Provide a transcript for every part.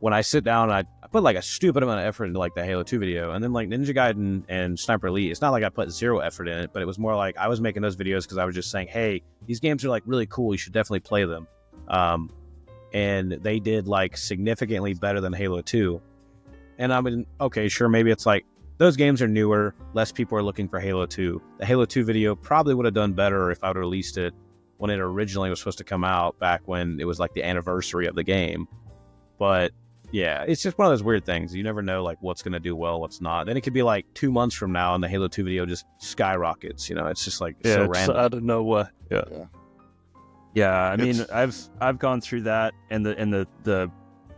when I sit down, I put like a stupid amount of effort into like the Halo 2 video, and then like Ninja Gaiden and Sniper Elite, it's not like I put zero effort in it, but it was more like I was making those videos because I was just saying, hey, these games are like really cool, you should definitely play them. And they did like significantly better than Halo 2. And I mean, okay, sure, maybe it's like those games are newer, less people are looking for Halo 2. The Halo 2 video probably would have done better if I would have released it when it originally was supposed to come out, back when it was like the anniversary of the game. But yeah, it's just one of those weird things. You never know like what's going to do well, what's not. Then it could be like 2 months from now and the Halo 2 video just skyrockets. You know, it's just like so random. Out of nowhere. Yeah. I mean, I've gone through that, and the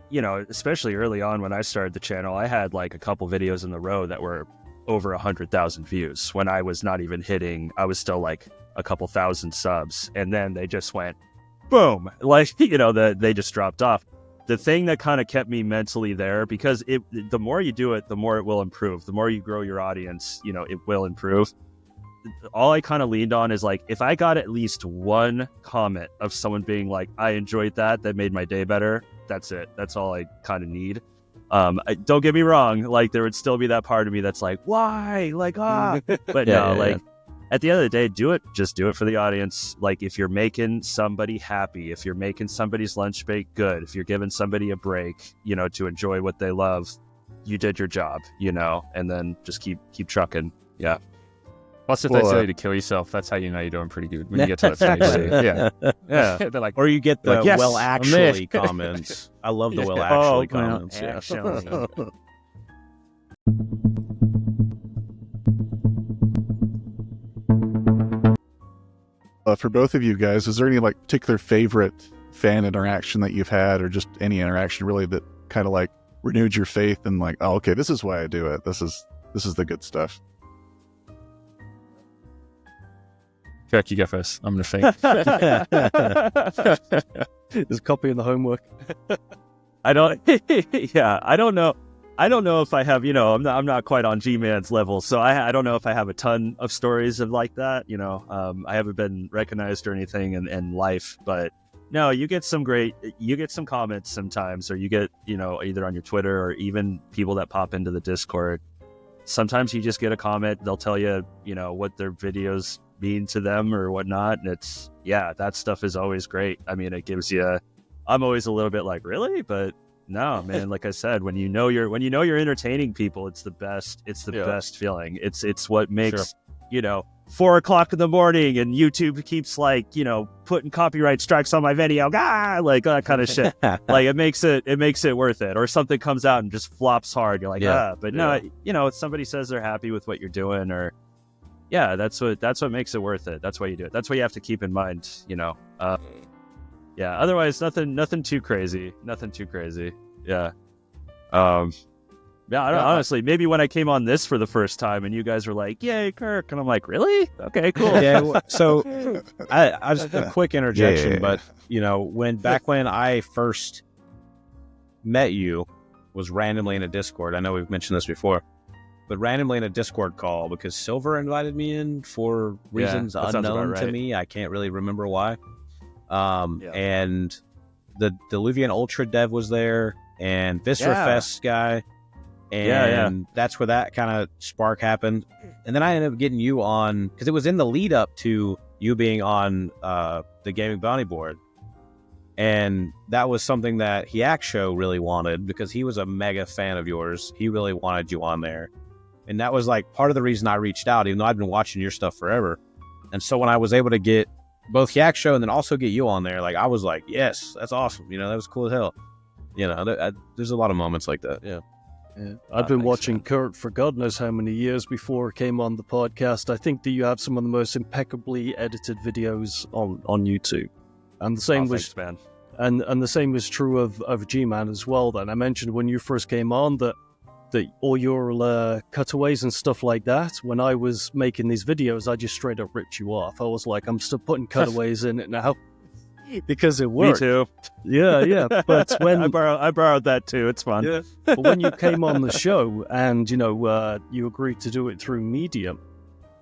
you know, especially early on when I started the channel, I had like a couple videos in a row that were over 100,000 views when I was not even hitting. I was still like a couple thousand subs, and then they just went boom, like, you know, they just dropped off. The thing that kind of kept me mentally there, because the more you do it, the more it will improve. The more you grow your audience, you know, it will improve. All I kind of leaned on is like, if I got at least one comment of someone being like, I enjoyed that made my day better, that's it. That's all I kind of need. Don't get me wrong, like there would still be that part of me that's like, why? Like, but at the end of the day, just do it for the audience. Like, if you're making somebody happy, if you're making somebody's lunch break good, if you're giving somebody a break, you know, to enjoy what they love, you did your job, you know, and then just keep trucking. Yeah. Plus, if they tell you to kill yourself, that's how you know you're doing pretty good when you get to that stage. Yeah. They're like, or you get the like, yes, well actually comments. I love the well actually comments. Yeah. For both of you guys, is there any like particular favorite fan interaction that you've had, or just any interaction really that kind of like renewed your faith and like, oh, okay, this is why I do it. This is the good stuff. Kirk, you go first. I'm gonna think. There's a copy in the homework. I don't know. I don't know if I have, you know, I'm not quite on G-Man's level, so I don't know if I have a ton of stories of like that, you know. I haven't been recognized or anything in life, but no, you get some comments sometimes, or you get, you know, either on your Twitter or even people that pop into the Discord. Sometimes you just get a comment, they'll tell you, you know, what their videos mean to them or whatnot, and it's, yeah, that stuff is always great. I mean, it gives you, I'm always a little bit like, really? But no, man, like I said, when you know you're entertaining people, it's the best. It's the best feeling. It's what makes, you know, 4 o'clock in the morning and YouTube keeps like, you know, putting copyright strikes on my video, like that kind of shit. Like it makes it worth it. Or something comes out and just flops hard. You're like, no, you know, if somebody says they're happy with what you're doing, or that's what makes it worth it. That's why you do it. That's what you have to keep in mind, you know. Yeah, otherwise nothing too crazy. Yeah. Yeah, honestly, maybe when I came on this for the first time and you guys were like, yay, Kirk, and I'm like, really? Okay, cool. Yeah, so I just a quick interjection, but you know, when I first met you was randomly in a Discord. I know we've mentioned this before, but randomly in a Discord call because Silver invited me in for reasons unknown to me. I can't really remember why. And the Deluvian Ultra dev was there, and Viscera Fest guy, and that's where that kind of spark happened. And then I ended up getting you on, because it was in the lead up to you being on the Gaming Bounty Board, and that was something that Yapp Show really wanted, because he was a mega fan of yours. He really wanted you on there, and that was like part of the reason I reached out, even though I'd been watching your stuff forever. And so when I was able to get both Yapp Show and then also get you on there, like I was like, yes, that's awesome. You know, that was cool as hell. You know, there's a lot of moments like that. Yeah. I've been watching Kurt for God knows how many years before it came on the podcast. I think that you have some of the most impeccably edited videos on YouTube. And the same was, man. And the same is true of G-Man as well. Then I mentioned when you first came on that all your cutaways and stuff like that, when I was making these videos, I just straight up ripped you off. I was like, I'm still putting cutaways in it now because it worked. Me too. Yeah. But when I borrowed that too. It's fun. Yeah. But when you came on the show and, you know, you agreed to do it through Medium,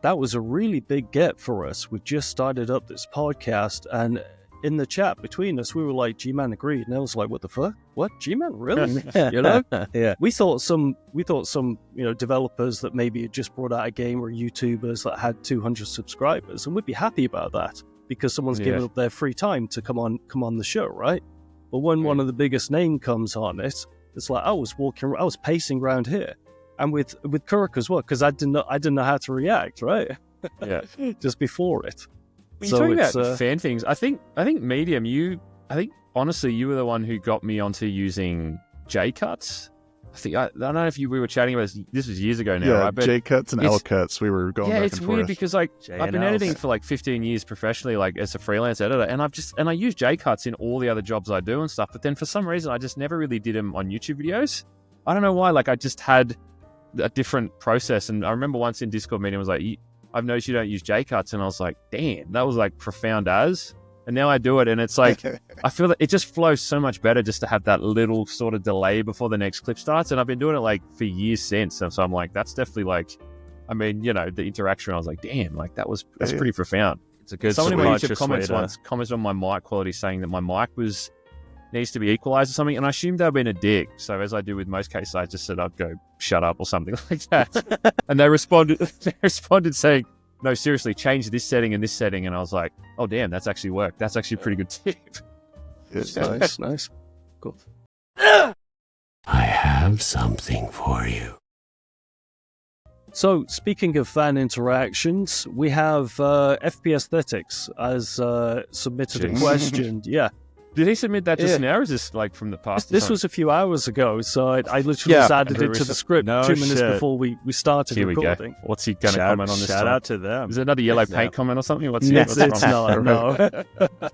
that was a really big get for us. We just started up this podcast, and in the chat between us, we were like, G-Man agreed, and I was like, what the fuck? What? G-Man really? You know? Yeah. We thought some developers that maybe had just brought out a game or YouTubers that had 200 subscribers, and we'd be happy about that because someone's given up their free time to come on the show, right? But when one of the biggest name comes on it, it's like I was pacing around here, and with Kirk as well, because I didn't know how to react, right? Yeah. Just before it. When you're talking about fan things, I think Medium, honestly, you were the one who got me onto using J-cuts. I don't know if we were chatting about this was years ago now, yeah, right? But J-cuts and L-cuts, we were going back and forth. Yeah, it's weird because like I've been editing for like 15 years professionally, like as a freelance editor, and I use J-cuts in all the other jobs I do and stuff, but then for some reason I just never really did them on YouTube videos. I don't know why, like I just had a different process, and I remember once in Discord meeting was like, I've noticed you don't use J-cuts, and I was like, damn, that was like profound as. And now I do it, and it's like, I feel that it just flows so much better just to have that little sort of delay before the next clip starts. And I've been doing it like for years since. And so I'm like, that's definitely like, I mean, you know, the interaction, I was like, damn, like that's pretty profound. It's a good Someone in my YouTube subconscious comments way to- once commented on my mic quality saying that my mic needs to be equalized or something. And I assumed they were being a dick. So as I do with most cases, I just said, I'd go shut up or something like that. And they responded saying, no, seriously, change this setting and this setting. And I was like, oh, damn, that's actually worked. That's actually a pretty good tip. It's Nice. Cool. I have something for you. So, speaking of fan interactions, we have FPS Thetics as submitted a question. Yeah. Did he submit that just now, or is this like from the past? This was a few hours ago, so I literally just added it to the script 2 minutes before we started Here recording. We go. What's he going to comment on this? Shout out to them. Is it another yellow paint comment or something? It's not, no.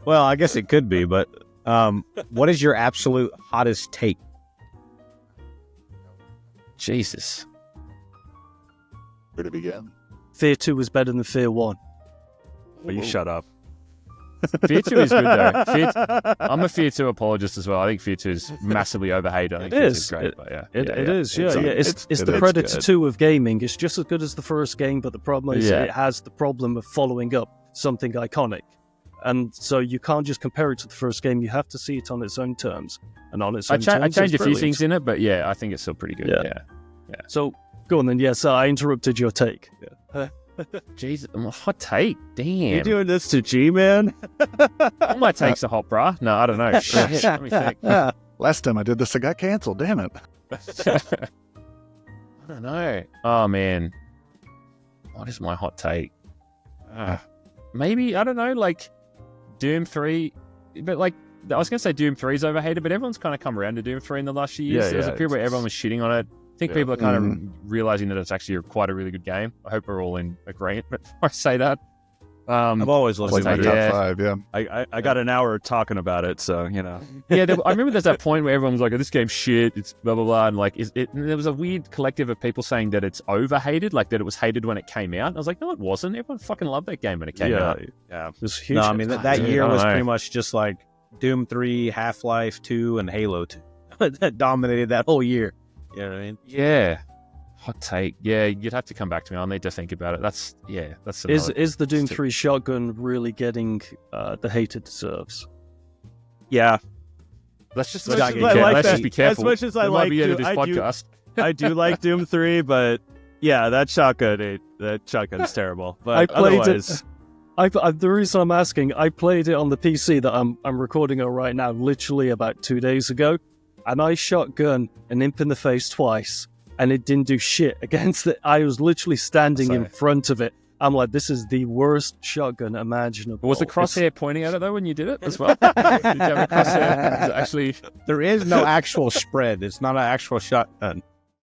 Well, I guess it could be, but what is your absolute hottest take? Jesus. Where to begin? Fear 2 was better than Fear 1. But you shut up. Fear 2 is good, though. I'm a Fear 2 apologist as well. I think Fear 2 is massively overhated. I think Fear 2 is great, but yeah. It is. It's It the is Predator good. 2 of gaming. It's just as good as the first game, but the problem is it has the problem of following up something iconic. And so you can't just compare it to the first game. You have to see it on its own terms. And on its own terms, I changed it's a few brilliant. things in it, but yeah, I think it's still pretty good. Yeah. So, go on then. Yes, I interrupted your take. Jesus, hot take. Damn. You're doing this to G-Man? All my takes are hot, bruh. No, I don't know. Shit, let me think. Last time I did this, I got canceled. Damn it. I don't know. Oh, man. What is my hot take? Maybe, I don't know, like Doom 3. But like, I was going to say Doom 3 is overhated, but everyone's kind of come around to Doom 3 in the last few years. Yeah, There was a period where everyone was shitting on it. I think people are kind of realizing that it's actually quite a really good game. I hope we're all in agreement before I say that. I've always Like listened my to top yeah. 5, yeah. I got an hour talking about it, so, you know. Yeah, I remember there's that point where everyone was like, oh, this game's shit, it's blah, blah, blah. And like, and there was a weird collective of people saying that it's overhated, like that it was hated when it came out. And I was like, no, it wasn't. Everyone fucking loved that game when it came out. Yeah. It was huge. No, I mean, that year I don't was know. pretty much just like Doom 3, Half-Life 2, and Halo 2. That dominated that whole year. You know what I mean? Yeah. Hot take. Yeah, you'd have to come back to me. I'll need to think about it. That's another- Is the Doom 3 shotgun really getting the hate it deserves? Yeah. Let's just Let's be just- I like let's that. just be careful. As much as I We might like be end of to- this I do- podcast. I do like Doom 3, but yeah, that shotgun's terrible. But I played otherwise, the reason I'm asking, I played it on the PC that I'm recording on right now, literally about 2 days ago, and I shotgun an imp in the face twice, and it didn't do shit against it. I was literally standing in front of it. I'm like, this is the worst shotgun imaginable. Was the crosshair pointing at it though when you did it as well? Did you have a crosshair? Is it actually? There is no actual spread. It's not an actual shotgun.